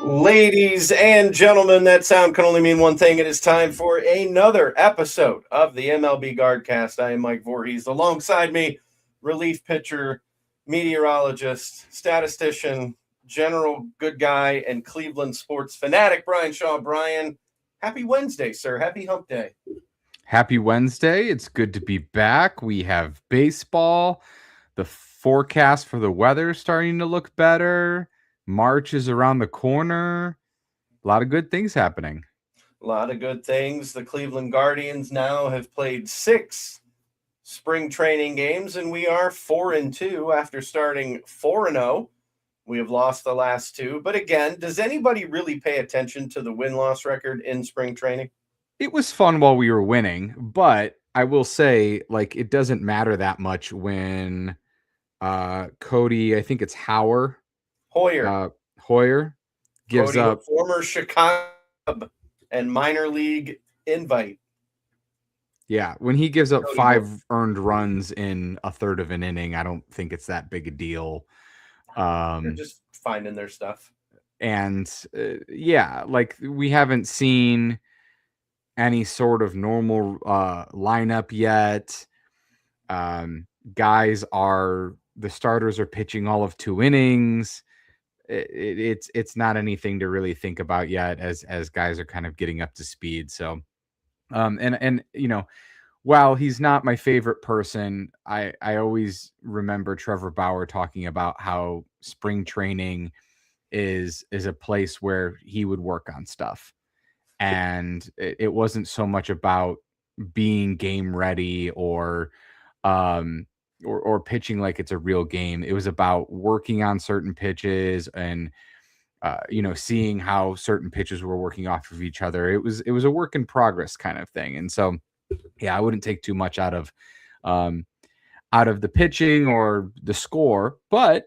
Ladies and gentlemen, that sound can only mean one thing. It is time for another episode of the MLB Guardcast. I am Mike Vorhies. Alongside me, relief pitcher, meteorologist, statistician, general good guy, and Cleveland sports fanatic, Bryan Shaw. Bryan, happy Wednesday, sir. Happy hump day. Happy Wednesday. It's good to be back. We have baseball. The forecast for the weather is starting to look better. March is around the corner. A lot of good things happening. A lot of good things. The Cleveland Guardians now have played 6 spring training games, and we are 4-2 after starting 4-0. We have lost the last 2. But again, does anybody really pay attention to the win-loss record in spring training? It was fun while we were winning, but I will say, it doesn't matter that much when Cody, I think it's Hoyer, gives Cody, up former Chicago and minor league invite. Yeah, when he gives up 5 earned runs in a third of an inning, I don't think it's that big a deal. They're just finding their stuff. And we haven't seen any sort of normal lineup yet. The starters are pitching all of 2 innings. It's not anything to really think about yet as guys are kind of getting up to speed. So, while he's not my favorite person, I always remember Trevor Bauer talking about how spring training is a place where he would work on stuff. And it wasn't so much about being game ready or pitching like it's a real game. It was about working on certain pitches and seeing how certain pitches were working off of each other. It was a work in progress kind of thing. And so, yeah, I wouldn't take too much out of the pitching or the score. But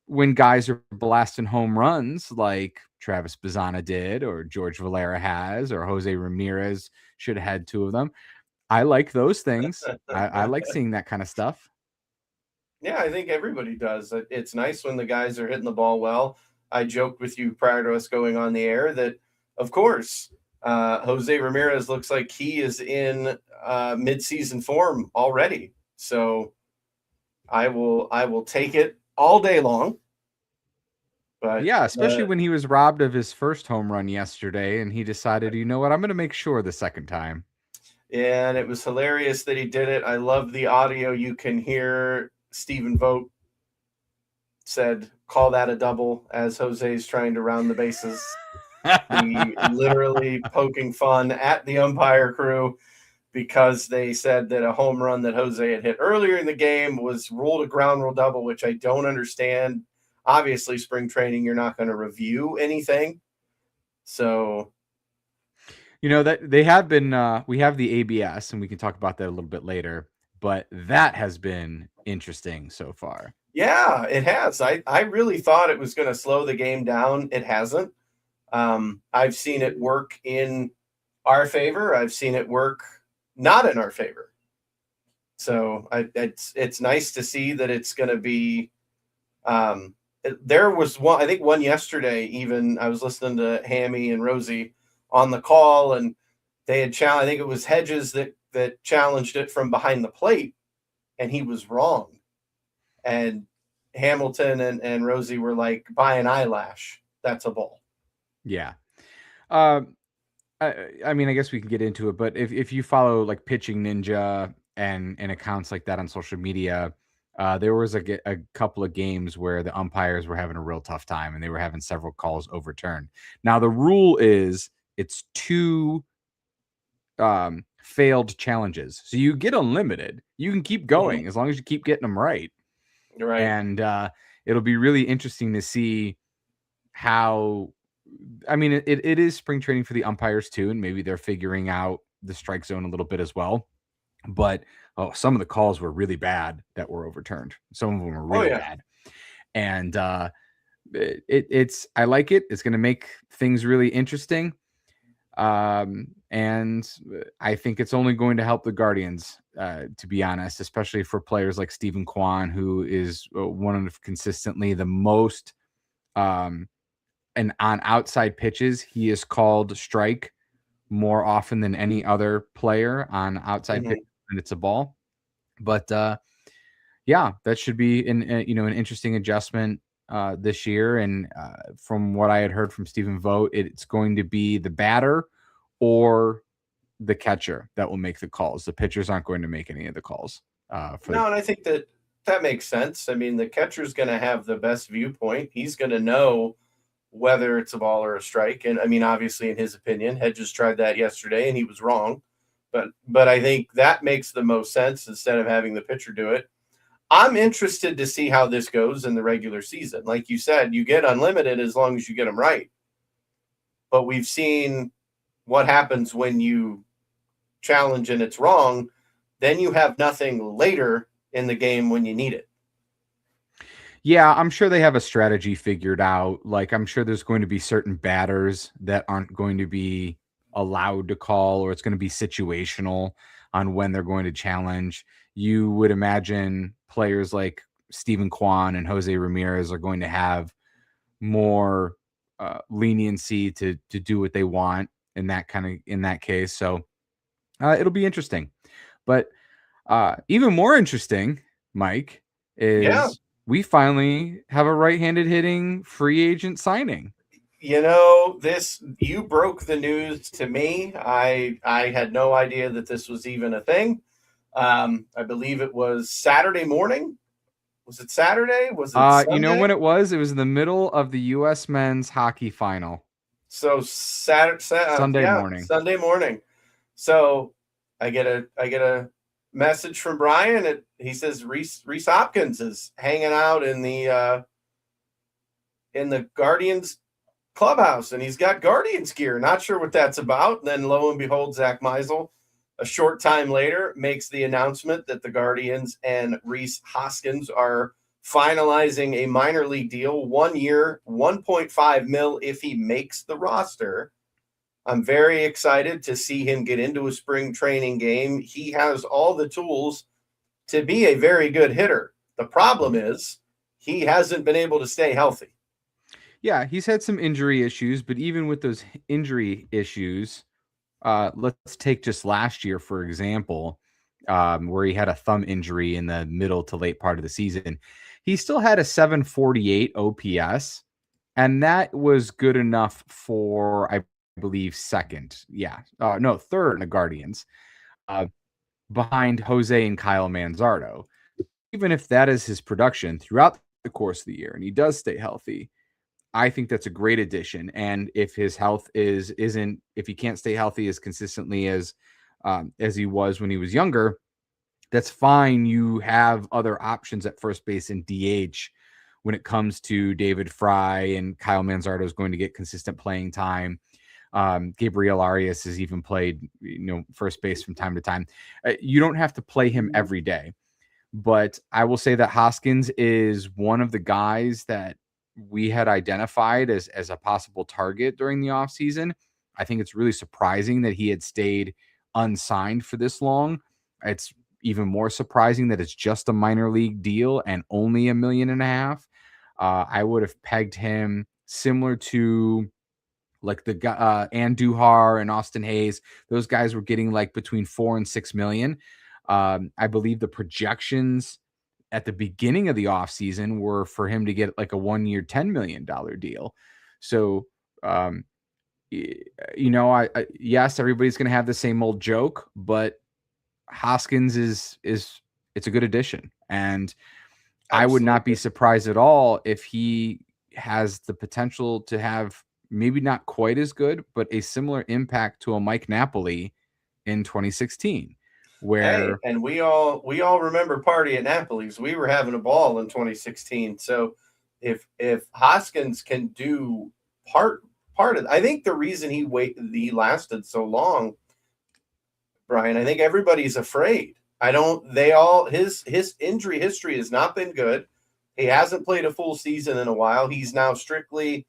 when guys are blasting home runs like Travis Bazzana did, or George Valera has, or Jose Ramirez should have had 2 of them, I like those things. I like seeing that kind of stuff. Yeah, I think everybody does. It's nice when the guys are hitting the ball well. I joked with you prior to us going on the air that, of course, Jose Ramirez looks like he is in mid-season form already. So I will take it all day long. But yeah, especially when he was robbed of his first home run yesterday and he decided, you know what, I'm going to make sure the second time. And it was hilarious that he did it. I love the audio. You can hear Stephen Vogt said, call that a double, as Jose's trying to round the bases. He literally poking fun at the umpire crew because they said that a home run that Jose had hit earlier in the game was ruled a ground rule double, which I don't understand. Obviously, spring training, you're not going to review anything. So, that they have been, we have the ABS, and we can talk about that a little bit later, but that has been interesting so far. Yeah, it has. I really thought it was going to slow the game down. It hasn't. I've seen it work in our favor. I've seen it work not in our favor. So it's nice to see that it's going to be. There was one, I think one yesterday. Even I was listening to Hammy and Rosie on the call, and they had challenged. I think it was Hedges that challenged it from behind the plate, and he was wrong. And Hamilton and Rosie were like, by an eyelash, that's a ball. Yeah. I mean, I guess we can get into it, but if you follow like Pitching Ninja and accounts like that on social media, there was a couple of games where the umpires were having a real tough time and they were having several calls overturned. Now, the rule is it's 2 failed challenges. So you get unlimited. You can keep going as long as you keep getting them right. Right. And it'll be really interesting to see how, I mean, it is spring training for the umpires too, and maybe they're figuring out the strike zone a little bit as well. But some of the calls were really bad that were overturned. Some of them were really bad. And it's I like it. It's going to make things really interesting. And I think it's only going to help the Guardians, to be honest, especially for players like Stephen Kwan, who is one of consistently the most and on outside pitches, he is called strike more often than any other player on outside pitch, and it's a ball. But yeah, that should be an interesting adjustment this year. And from what I had heard from Stephen Vogt, it's going to be the batter or the catcher that will make the calls. The pitchers aren't going to make any of the calls. And I think that makes sense. I mean, the catcher's going to have the best viewpoint. He's going to know whether it's a ball or a strike. And I mean, obviously, in his opinion, Hedges tried that yesterday and he was wrong. But I think that makes the most sense instead of having the pitcher do it. I'm interested to see how this goes in the regular season. Like you said, you get unlimited as long as you get them right. But we've seen what happens when you challenge and it's wrong. Then you have nothing later in the game when you need it. Yeah, I'm sure they have a strategy figured out. Like, I'm sure there's going to be certain batters that aren't going to be allowed to call, or it's going to be situational on when they're going to challenge. You would imagine players like Stephen Kwan and Jose Ramirez are going to have more leniency to do what they want in that case. So it'll be interesting. But even more interesting, Mike, is we finally have a right-handed hitting free agent signing. You broke the news to me. I had no idea that this was even a thing. I believe it was Saturday morning. Was it Saturday? Was it Sunday? You know when it was? It was in the middle of the U.S. men's hockey final. So Sunday morning. Sunday morning. So I get a message from Brian. He says Rhys Hopkins is hanging out in the Guardians clubhouse, and he's got Guardians gear. Not sure what that's about. And then lo and behold, Zach Meisel, a short time later, makes the announcement that the Guardians and Rhys Hoskins are finalizing a minor league deal, 1 year, $1.5 million if he makes the roster. I'm very excited to see him get into a spring training game. He has all the tools to be a very good hitter. The problem is he hasn't been able to stay healthy. Yeah, he's had some injury issues, but even with those injury issues, let's take just last year, for example, where he had a thumb injury in the middle to late part of the season. He still had a 748 OPS, and that was good enough for, I believe, second. Third in the Guardians, behind Jose and Kyle Manzardo. Even if that is his production throughout the course of the year and he does stay healthy, I think that's a great addition. And if his health if he can't stay healthy as consistently as he was when he was younger, that's fine. You have other options at first base and DH when it comes to David Fry, and Kyle Manzardo is going to get consistent playing time. Gabriel Arias has even played, first base from time to time. You don't have to play him every day, but I will say that Hoskins is one of the guys that we had identified as a possible target during the offseason. I think it's really surprising that he had stayed unsigned for this long. It's even more surprising that it's just a minor league deal and only $1.5 million. I would have pegged him similar to like the Andujar and Austin Hayes. Those guys were getting like between $4 and $6 million. I believe the projections at the beginning of the offseason were for him to get like a 1 year, $10 million deal. So, yes, everybody's going to have the same old joke, but Hoskins is it's a good addition. And Absolutely. I would not be surprised at all if he has the potential to have maybe not quite as good, but a similar impact to a Mike Napoli in 2016. And we all remember party at Napoli's. We were having a ball in 2016. So if Hoskins can do part of, I think the reason he lasted so long, Brian, I think everybody's afraid. His injury history has not been good. He hasn't played a full season in a while. He's now strictly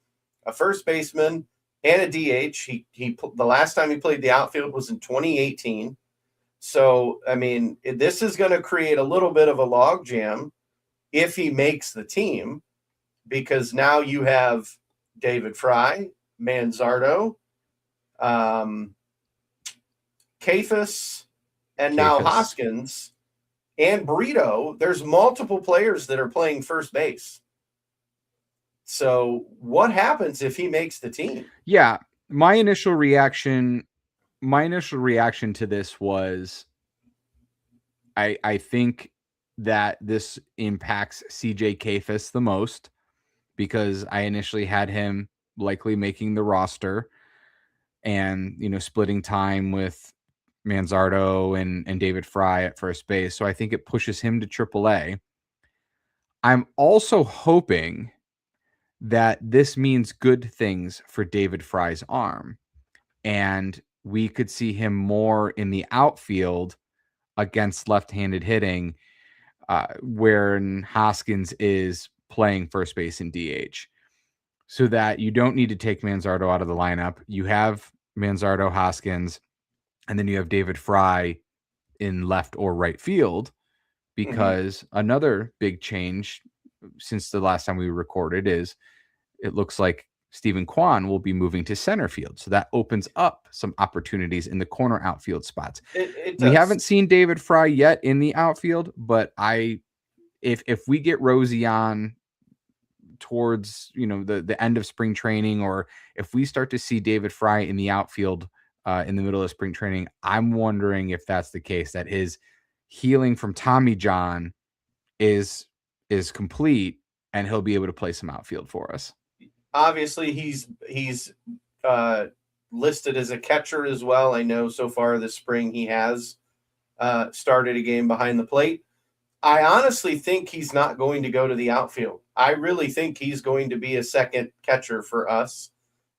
a first baseman and a DH. He the last time he played the outfield was in 2018. So, I mean, this is going to create a little bit of a logjam if he makes the team, because now you have David Fry, Manzardo, um, Kafis, and now Kafis. Hoskins and Brito. There's multiple players that are playing first base. So what happens if he makes the team? Yeah, my initial reaction to this was I think that this impacts CJ Kafis the most because I initially had him likely making the roster and, splitting time with Manzardo and David Fry at first base. So I think it pushes him to AAA. I'm also hoping that this means good things for David Fry's arm. And we could see him more in the outfield against left-handed hitting, where Hoskins is playing first base in DH, so that you don't need to take Manzardo out of the lineup. You have Manzardo, Hoskins, and then you have David Fry in left or right field, because another big change since the last time we recorded is it looks like Stephen Kwan will be moving to center field. So that opens up some opportunities in the corner outfield spots. It We does. haven't seen David Fry yet in the outfield, but if we get Rosie on towards the end of spring training, or if we start to see David Fry in the outfield in the middle of spring training, I'm wondering if that's the case, that his healing from Tommy John is complete and he'll be able to play some outfield for us. Obviously, he's listed as a catcher as well. I know so far this spring he has started a game behind the plate. I honestly think he's not going to go to the outfield. I really think he's going to be a second catcher for us,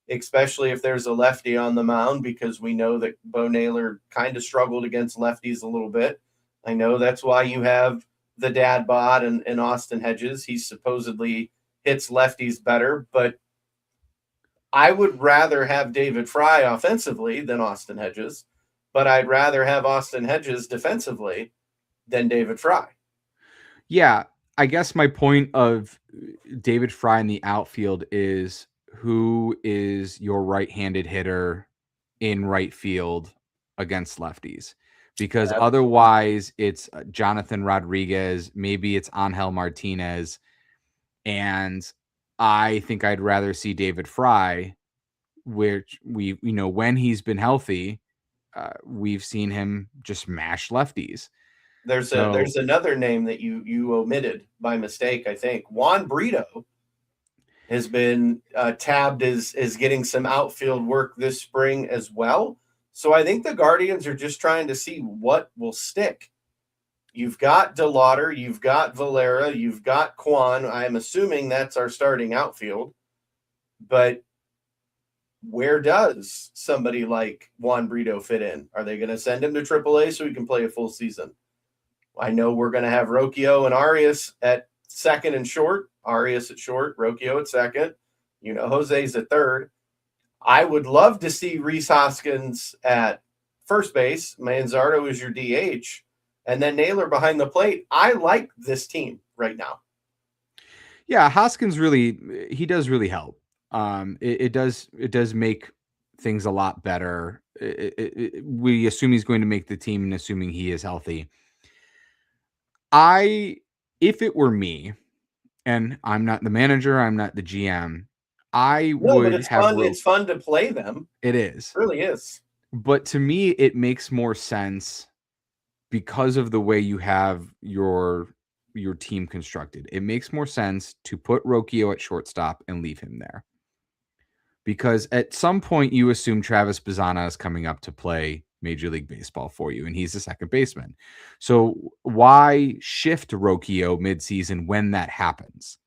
especially if there's a lefty on the mound, because we know that Bo Naylor kind of struggled against lefties a little bit. I know that's why you have the dad bod and Austin Hedges. He supposedly hits lefties better, but I would rather have David Fry offensively than Austin Hedges, but I'd rather have Austin Hedges defensively than David Fry. Yeah, I guess my point of David Fry in the outfield is, who is your right-handed hitter in right field against lefties? Because otherwise it's Jonathan Rodriguez, maybe it's Angel Martinez, and I think I'd rather see David Fry, which when he's been healthy, we've seen him just mash lefties. There's another name that you omitted by mistake. I think Juan Brito has been tabbed as getting some outfield work this spring as well. So I think the Guardians are just trying to see what will stick. You've got DeLauder, you've got Valera, you've got Kwan. I'm assuming that's our starting outfield. But where does somebody like Juan Brito fit in? Are they going to send him to AAA so he can play a full season? I know we're going to have Rocchio and Arias at second and short. Arias at short, Rocchio at second. Jose's at third. I would love to see Rhys Hoskins at first base. Manzardo is your DH. And then Naylor behind the plate. I like this team right now. Yeah, Hoskins he does really help. It does make things a lot better. We assume he's going to make the team, and assuming he is healthy. If it were me, and I'm not the manager, I'm not the GM, I would it's have fun. It's fun to play them. It is. It really is. But to me, it makes more sense because of the way you have your team constructed. It makes more sense to put Rocchio at shortstop and leave him there. Because at some point you assume Travis Bazzana is coming up to play Major League Baseball for you, and he's the second baseman. So why shift Rocchio midseason when that happens?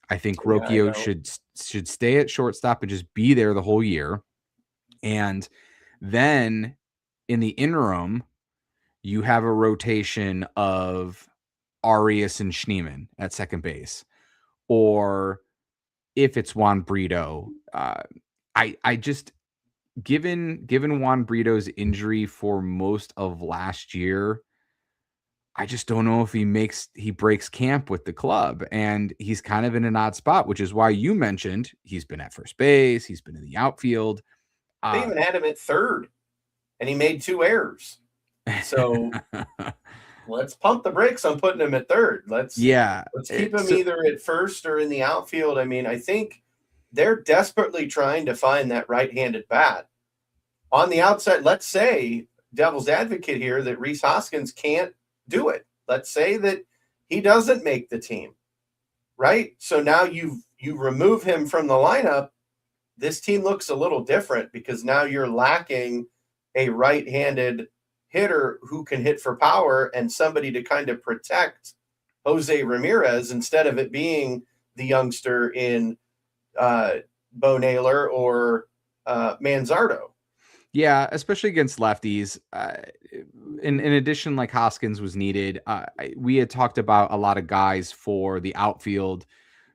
I think Rocchio should stay at shortstop and just be there the whole year. And then in the interim, you have a rotation of Arias and Schneemann at second base. Or if it's Juan Brito, I just, given Juan Brito's injury for most of last year, I just don't know if he breaks camp with the club, and he's kind of in an odd spot, which is why you mentioned he's been at first base, he's been in the outfield. They even had him at third, and he made 2 errors. So let's pump the brakes on putting him at third. Let's keep him either at first or in the outfield. I mean, I think they're desperately trying to find that right-handed bat. On the outside, let's say, devil's advocate here, that Rhys Hoskins can't do it. Let's say that he doesn't make the team, right? So now you remove him from the lineup. This team looks a little different because now you're lacking a right-handed hitter who can hit for power and somebody to kind of protect Jose Ramirez instead of it being the youngster in Bo Naylor or Manzardo. Yeah, especially against lefties. In addition, like Hoskins was needed. We had talked about a lot of guys for the outfield.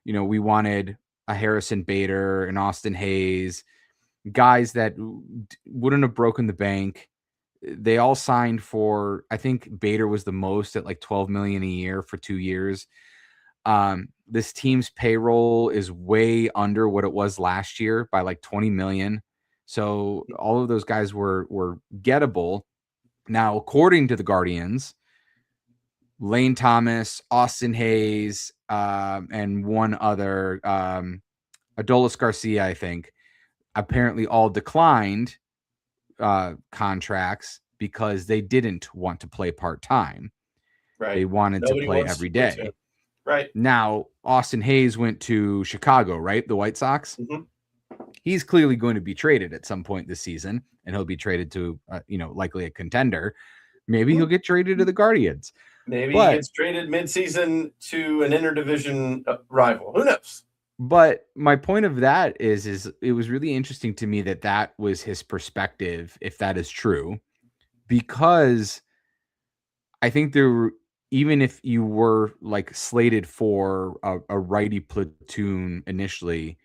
You know, we wanted a Harrison Bader, an Austin Hayes, guys that wouldn't have broken the bank. They all signed for, I think Bader was the most at like $12 million a year for 2 years. This team's payroll is way under what it was last year by like 20 million. So all of those guys were gettable. Now, according to the Guardians, Lane Thomas, Austin Hayes, and one other, Adolis Garcia, I think, apparently all declined contracts because they didn't want to play part-time. Right. They wanted to play every day. Right. Now, Austin Hayes went to Chicago, right? The White Sox. Mm-hmm. He's clearly going to be traded at some point this season, and he'll be traded to, likely a contender. Maybe he'll get traded to the Guardians. Maybe he gets traded midseason to an interdivision rival. Who knows? But my point of that is it was really interesting to me that was his perspective, if that is true, because I think even if you were like slated for a righty platoon initially,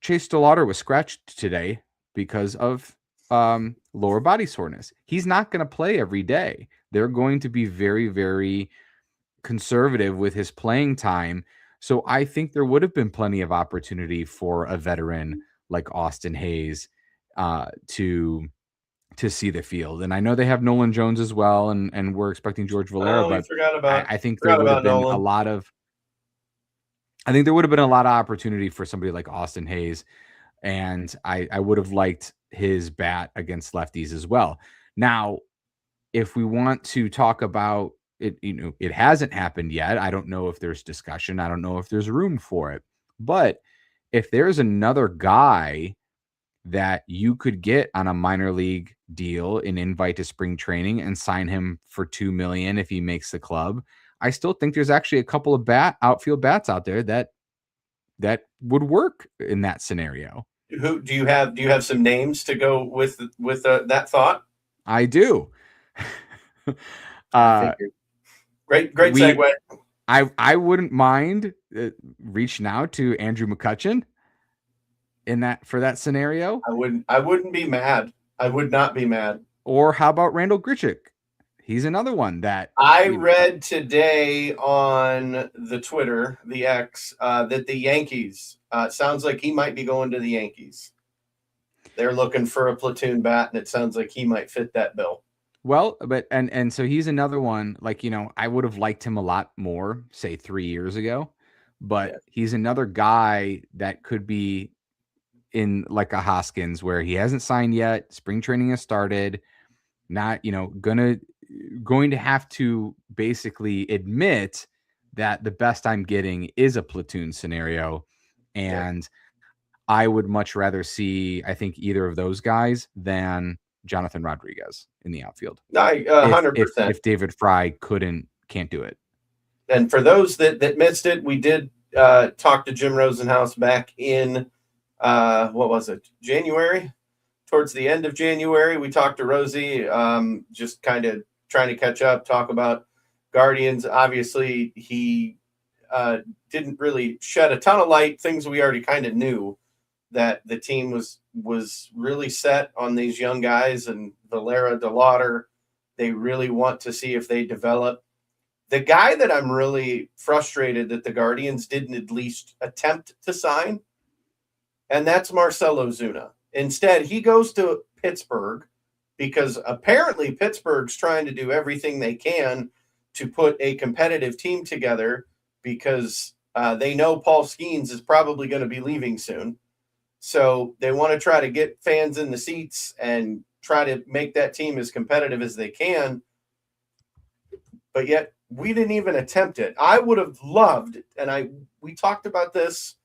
Chase DeLauder was scratched today because of lower body soreness. He's not going to play every day. They're going to be very, very conservative with his playing time. So I think there would have been plenty of opportunity for a veteran like Austin Hayes to see the field. And I know they have Nolan Jones as well, and we're expecting George Valera, but I think there would have been a lot of opportunity for somebody like Austin Hayes. And I would have liked his bat against lefties as well. Now, if we want to talk about it, it hasn't happened yet. I don't know if there's discussion. I don't know if there's room for it. But if there's another guy that you could get on a minor league deal, an invite to spring training, and sign him for $2 million if he makes the club, I still think there's actually a couple of outfield bats out there that would work in that scenario. Who do you have? Do you have some names to go with that thought? I do. Great segue. I wouldn't mind reaching out to Andrew McCutchen for that scenario. I wouldn't be mad. I would not be mad. Or how about Randall Grichuk? He's another one that I read today on the Twitter, the X, that the Yankees, sounds like he might be going to the Yankees. They're looking for a platoon bat, and it sounds like he might fit that bill. Well, but and so he's another one, like, I would have liked him a lot more, say 3 years ago, but he's another guy that could be in like a Hoskins where he hasn't signed yet. Spring training has started. Not, going to have to basically admit that the best I'm getting is a platoon scenario. And I would much rather see, I think, either of those guys than Jonathan Rodriguez in the outfield. 100%. If David Fry can't do it. And for those that missed it, we did talk to Jim Rosenhaus back in, what was it, January? Towards the end of January, we talked to Rosie, just kind of trying to catch up, talk about Guardians. Obviously, he didn't really shed a ton of light, things we already kind of knew, that the team was really set on these young guys, and Valera, DeLauder, They really want to see if they develop. The guy that I'm really frustrated that the Guardians didn't at least attempt to sign, and that's Marcell Ozuna. Instead, he goes to Pittsburgh because apparently Pittsburgh's trying to do everything they can to put a competitive team together because they know Paul Skeens is probably going to be leaving soon. So they want to try to get fans in the seats and try to make that team as competitive as they can. But yet we didn't even attempt it. I would have loved, and we talked about this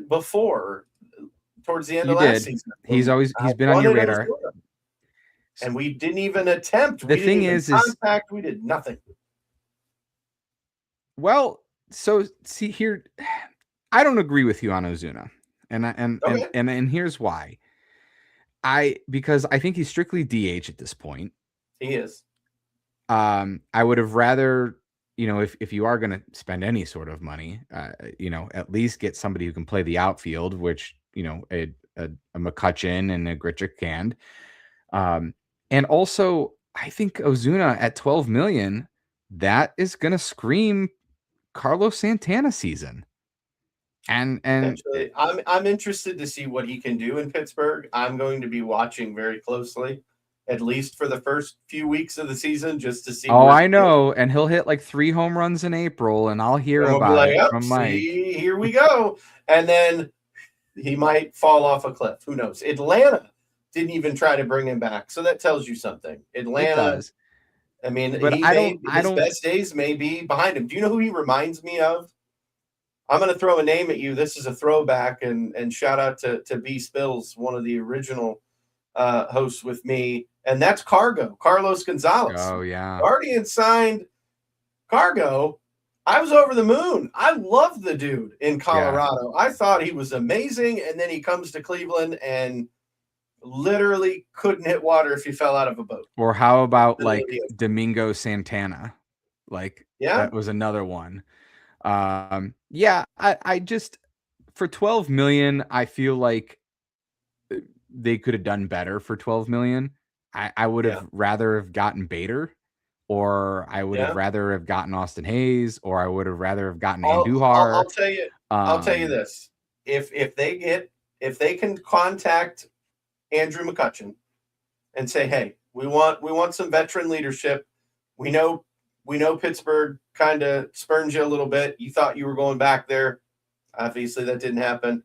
before, towards the end of last season. He's been on your radar. And we didn't even attempt. The thing is contact. We did nothing. Well, so see here, I don't agree with you on Ozuna, and here's why. Because I think he's strictly DH at this point. He is. I would have rather, if you are going to spend any sort of money, at least get somebody who can play the outfield, which a McCutchen and a Grichuk can. And also, I think Ozuna at $12 million, that is going to scream Carlos Santana season. And actually, I'm interested to see what he can do in Pittsburgh. I'm going to be watching very closely, at least for the first few weeks of the season, just to see. Oh, I know. And he'll hit like 3 home runs in April, and I'll hear about it from Mike. Here we go. And then he might fall off a cliff. Who knows? Atlanta didn't even try to bring him back. So that tells you something. Atlanta, I mean, but his best days may be behind him. Do you know who he reminds me of? I'm going to throw a name at you. This is a throwback, and shout out to B. Spills, one of the original hosts with me, and that's Carlos Gonzalez. Oh, yeah. Guardians signed Cargo. I was over the moon. I love the dude in Colorado. Yeah. I thought he was amazing, and then he comes to Cleveland and literally couldn't hit water if he fell out of a boat. Or how about Domingo Santana? That was another one. I just, for $12 million, I feel like they could have done better for $12 million. I would have rather have gotten Bader, or I would have rather have gotten Austin Hayes, or I would have rather have gotten Andujar. I'll tell you this. If they can contact Andrew McCutchen and say, hey, we want some veteran leadership. We know Pittsburgh kind of spurned you a little bit. You thought you were going back there. Obviously, that didn't happen.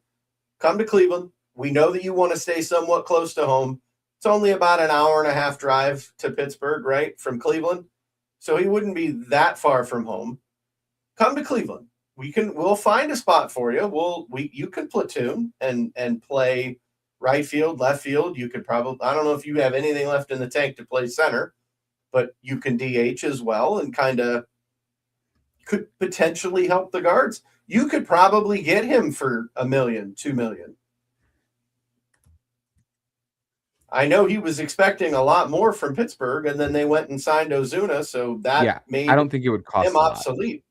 Come to Cleveland. We know that you want to stay somewhat close to home. It's only about an hour and a half drive to Pittsburgh, right, from Cleveland. So he wouldn't be that far from home. Come to Cleveland. We'll find a spot for you. You can platoon and play right field, left field. You could probably, I don't know if you have anything left in the tank to play center, but you can DH as well and kind of could potentially help the guards. You could probably get him for $1 million, $2 million. I know he was expecting a lot more from Pittsburgh, and then they went and signed Ozuna, so that made I don't think it would cost him obsolete.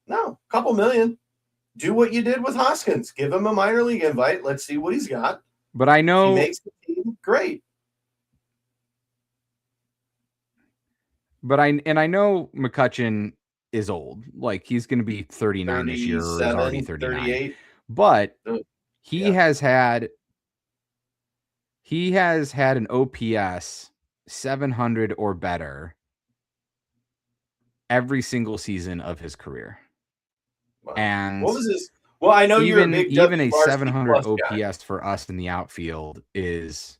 No, a couple million. Do what you did with Hoskins. Give him a minor league invite. Let's see what he's got. But I know he makes the team great. But I know McCutchen is old. Like, he's going to be 39 this year, or is already 39. 38. But he has had an OPS 700 or better every single season of his career. Wow. And what was this? Well, I know even a 700 OPS guy. for us in the outfield is,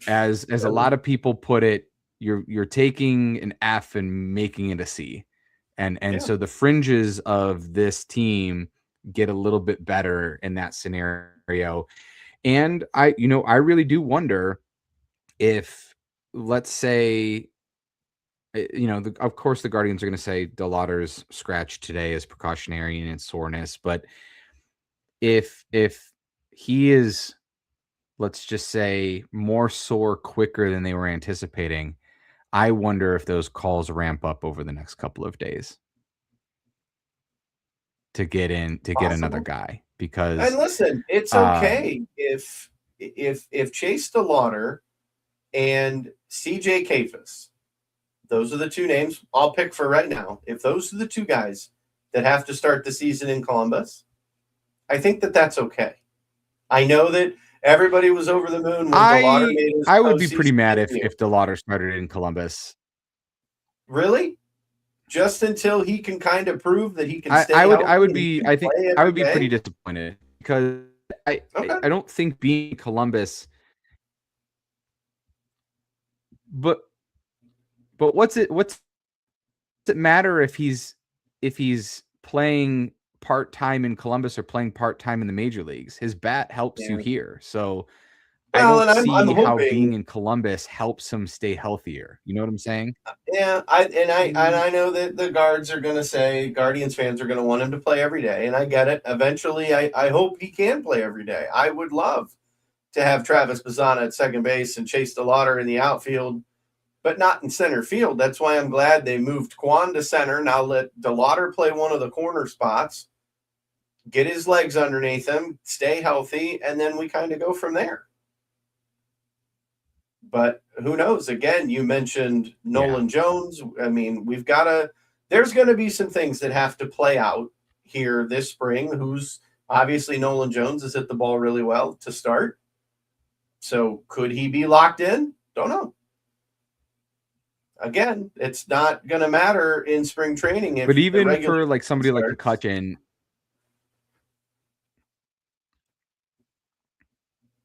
as a lot of people put it, you're taking an F and making it a C. And so the fringes of this team get a little bit better in that scenario. And I really do wonder if, let's say, of course the Guardians are going to say DeLauder's scratch today is precautionary and it's soreness, but if he is, let's just say, more sore quicker than they were anticipating, I wonder if those calls ramp up over the next couple of days to get another guy. Because, and listen, it's okay if Chase DeLauder and CJ Kafis those are the two names I'll pick for right now. If those are the two guys that have to start the season in Columbus, I think that that's okay. I know that everybody was over the moon when DeLauder made his I would be pretty postseason mad debut. if DeLauder started in Columbus. Really? Just until he can kind of prove that he can stay I healthy would and he be can I think play I every would be pretty day? disappointed because Okay. I don't think being in Columbus, but what's it matter if he's playing part-time in Columbus or playing part-time in the major leagues? His bat helps you Yeah. here. So I Well, don't and I'm see how being hoping. in Columbus helps him stay healthier. You know what I'm saying? Yeah, I know that the guards are going to say Guardians fans are going to want him to play every day, and I get it. Eventually, I hope he can play every day. I would love to have Travis Bazzana at second base and Chase DeLauder in the outfield, but not in center field. That's why I'm glad they moved Quan to center. Now let DeLauder play one of the corner spots, get his legs underneath him, stay healthy, and then we kind of go from there. But who knows? Again, you mentioned Yeah. Nolan Jones. I mean, there's going to be some things that have to play out here this spring. Who's obviously Nolan Jones has hit the ball really well to start. So could he be locked in? Don't know. Again, it's not going to matter in spring training if But the even regular for like season somebody like starts. McCutchen,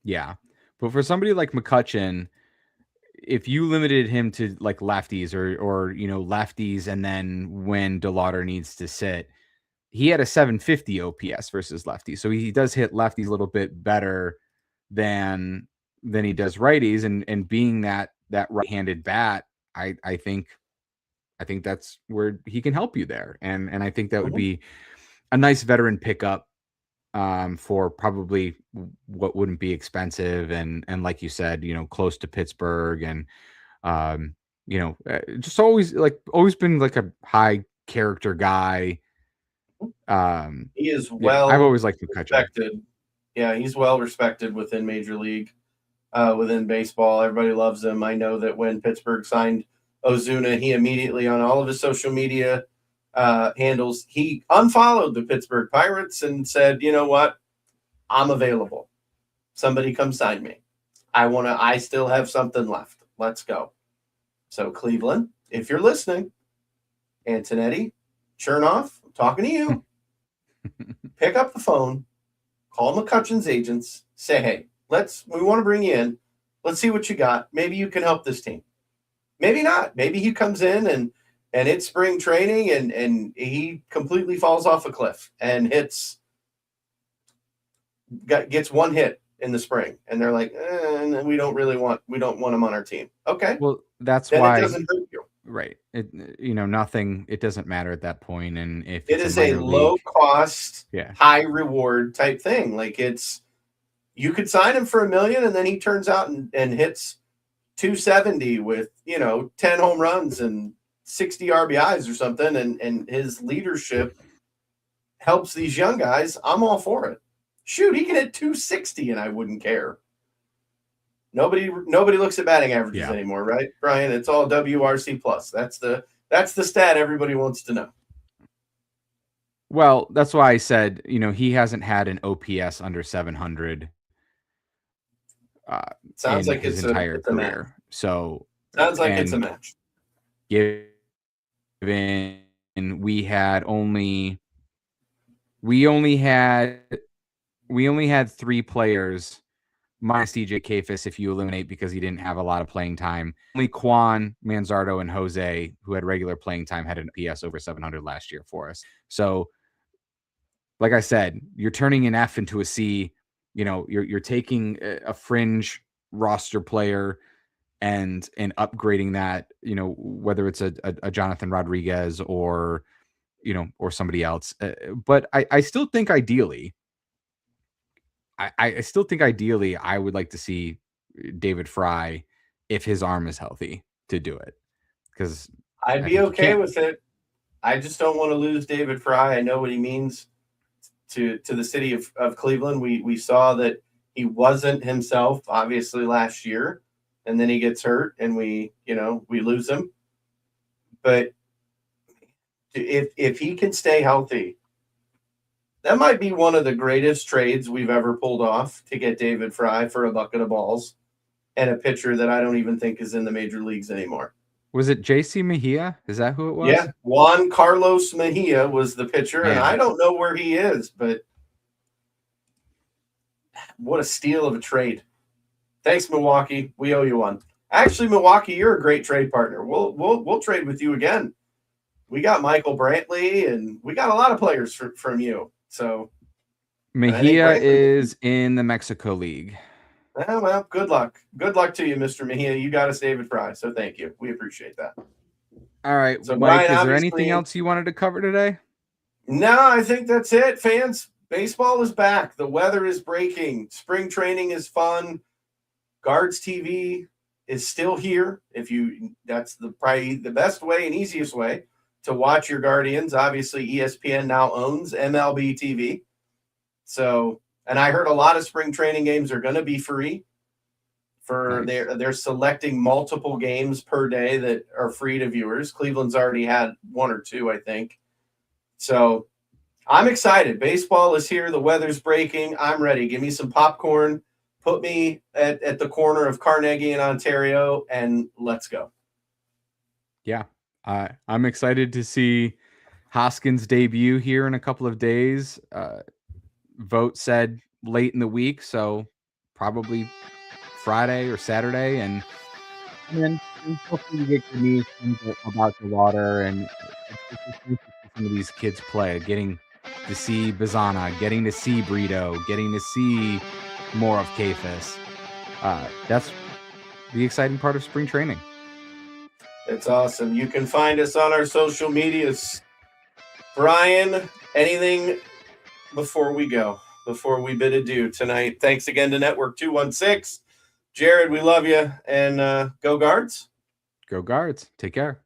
yeah. But for somebody like McCutchen, if you limited him to like lefties or lefties, and then when DeLauder needs to sit, he had a 750 OPS versus lefties. So he does hit lefties a little bit better than he does righties. And being that right-handed bat, I think that's where he can help you there. And I think that would Mhm. be a nice veteran pickup for probably what wouldn't be expensive, and like you said, close to Pittsburgh, and just always been like a high character guy. He is Yeah, I've well always liked McCutchen. respected. Yeah, he's well respected within Major League. Within baseball. Everybody loves him. I know that when Pittsburgh signed Ozuna, he immediately on all of his social media handles, he unfollowed the Pittsburgh Pirates and said, "You know what? I'm available. Somebody come sign me. I still have something left. Let's go." So Cleveland, if you're listening, Antonetti, Chernoff, I'm talking to you. Pick up the phone, call McCutchen's agents, say, "Hey, we want to bring you in. Let's see what you got. Maybe you can help this team." Maybe not. Maybe he comes in and it's spring training and he completely falls off a cliff and gets one hit in the spring, and they're like, we don't want him on our team. Okay, Well, that's then it why, doesn't hurt you. right? Nothing. It doesn't matter at that point, and if It it's a is a minor low league, cost, yeah, high reward type thing. Like you could sign him for $1 million, and then he turns out and hits 270 with 10 home runs and 60 RBIs or something, and his leadership helps these young guys. I'm all for it. Shoot, he can hit 260 and I wouldn't care. Nobody looks at batting averages yeah. anymore, right, Brian? It's all WRC plus. That's the stat everybody wants to know. Well, that's why I said, he hasn't had an OPS under 700 Sounds in like his it's a entire match. career. So, Sounds like it's a and match. given we only had 3 players minus DJ Kafis if you eliminate because he didn't have a lot of playing time. Only Quan, Manzardo, and Jose, who had regular playing time, had an PS over 700 last year for us. So, like I said, you're turning an F into a C. You're taking a fringe roster player and upgrading that, whether it's a Jonathan Rodriguez or somebody else. But I still think ideally, I still think ideally I would like to see David Fry, if his arm is healthy, to do it, because I'd I be think you okay can. with it. I just don't want to lose David Fry. I know what he means to the city of Cleveland. We saw that he wasn't himself, obviously, last year, and then he gets hurt and we lose him. But if he can stay healthy, that might be one of the greatest trades we've ever pulled off, to get David Fry for a bucket of balls and a pitcher that I don't even think is in the major leagues anymore. Was it JC Mejia? Is that who it was? Yeah, Juan Carlos Mejia was the pitcher, Man. and I don't know where he is, but what a steal of a trade. Thanks, Milwaukee. We owe you one. Actually, Milwaukee, you're a great trade partner. We'll trade with you again. We got Michael Brantley, and we got a lot of players from you. So Mejia is in the Mexico League. Well, good luck. Good luck to you, Mr. Mejia. You got us David Fry, so thank you. We appreciate that. All right, so Mike, Brian, is there anything else you wanted to cover today? No, I think that's it, fans. Baseball is back. The weather is breaking. Spring training is fun. Guards TV is still here. That's probably the best way and easiest way to watch your Guardians. Obviously, ESPN now owns MLB TV. So, and I heard a lot of spring training games are going to be free. They're selecting multiple games per day that are free to viewers. Cleveland's already had one or two, I think. So I'm excited. Baseball is here. The weather's breaking. I'm ready. Give me some popcorn. Put me at the corner of Carnegie and Ontario, and let's go. Yeah, I'm excited to see Hoskins' debut here in a couple of days. Vote said late in the week, so probably Friday or Saturday, and then hopefully you get the news about the water and some of these kids play, getting to see Bazana, getting to see Brito, getting to see more of Kafis. That's the exciting part of spring training. It's awesome. You can find us on our social medias. Brian, anything before we bid adieu tonight? Thanks again to Network 216. Jared, we love you, and go Guards. Go Guards. Take care.